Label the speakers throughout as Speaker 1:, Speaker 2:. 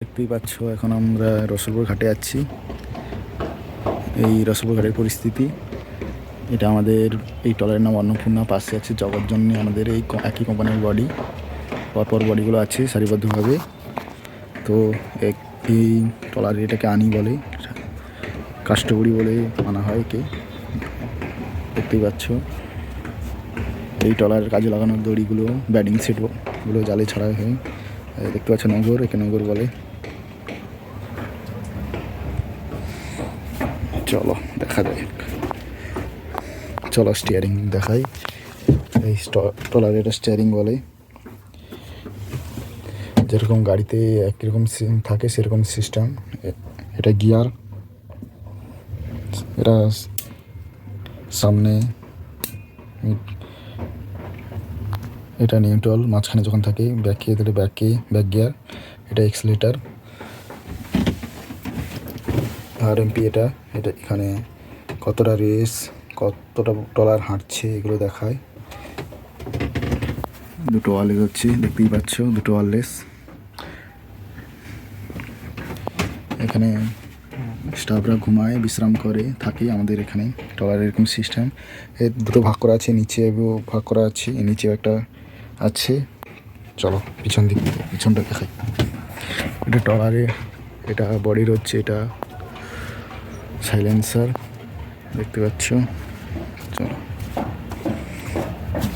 Speaker 1: দেখতেই পাচ্ছ এখন আমরা রসুলপুর ঘাটে যাচ্ছি। এই রসুলপুর ঘাটের পরিস্থিতি এটা। আমাদের এই ট্রলারের নাম অন্নপূর্ণা, পাশে আছে জগৎজননী। আমাদের এই একই কোম্পানির বডি, পরপর বডিগুলো আছে সারিবদ্ধভাবে। তো এই ট্রলারে এটাকে আনি বলে, কাষ্টগুড়ি বলে আনা হয় একে। দেখতেই পাচ্ছ এই ট্রলারের কাজে লাগানো দড়িগুলো, ব্যাডিং সেটগুলো জালে ছাড়া হয়। দেখতে পাচ্ছ নগর, একে নগর বলে। চলো দেখা যাক, চলো স্টিয়ারিং দেখাই। এই ট্রলার এটা স্টিয়ারিং বলে। যেরকম গাড়িতে একরকম থাকে সেরকম সিস্টেম। এটা গিয়ার, এটা সামনে, এটা নিউট্রাল, মাঝখানে যখন থাকে ব্যাক গিয়ার। এটা এক্সিলারেটর, আরএমপি। এটা এখানে কতটা রেস, কতটা ট্রলার হাঁটছে এগুলো দেখায়। দুটো ওয়ারলেস হচ্ছে, দেখতেই পাচ্ছ, দুটো ওয়ারলেস। এখানে স্টাফরা ঘুমায়, বিশ্রাম করে থাকে আমাদের এখানে। ট্রলারের এরকম সিস্টেম। এর দুটো ভাগ করা আছে, নিচে ভাগ করা আছে, নিচেও একটা আছে। চলো পিছনটা দেখাই। এটা ট্রলারে, এটা বডির হচ্ছে, এটা সাইলেন্সার, দেখতে পাচ্ছ। চলো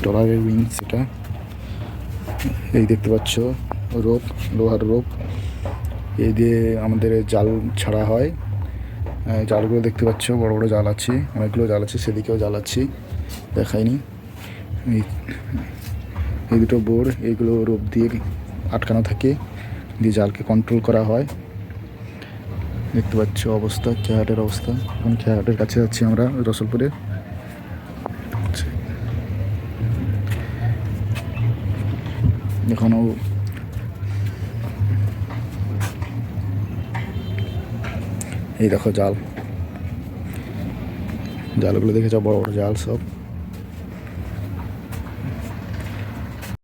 Speaker 1: ট্রলারের উইংস এটা। এই দেখতে পাচ্ছ রোপ, লোহার রোপ। এই দিয়ে আমাদের জাল ছাড়া হয়। জালগুলো দেখতে পাচ্ছ, বড় বড় জাল আছে, অনেকগুলো জাল আছে। সেদিকেও জাল আছে, দেখায়নি। এই দুটো বোর্ড, এইগুলো রোপ দিয়ে আটকানো থাকে, দিয়ে জালকে কন্ট্রোল করা হয়। দেখতে পাচ্ছ অবস্থা, খেয়াহাটের অবস্থা। এখন খেয়াহাটের কাছে যাচ্ছি আমরা, রসুলপুরে। এখনও এই দেখো জালগুলো দেখেছ, বড় বড় জাল সব।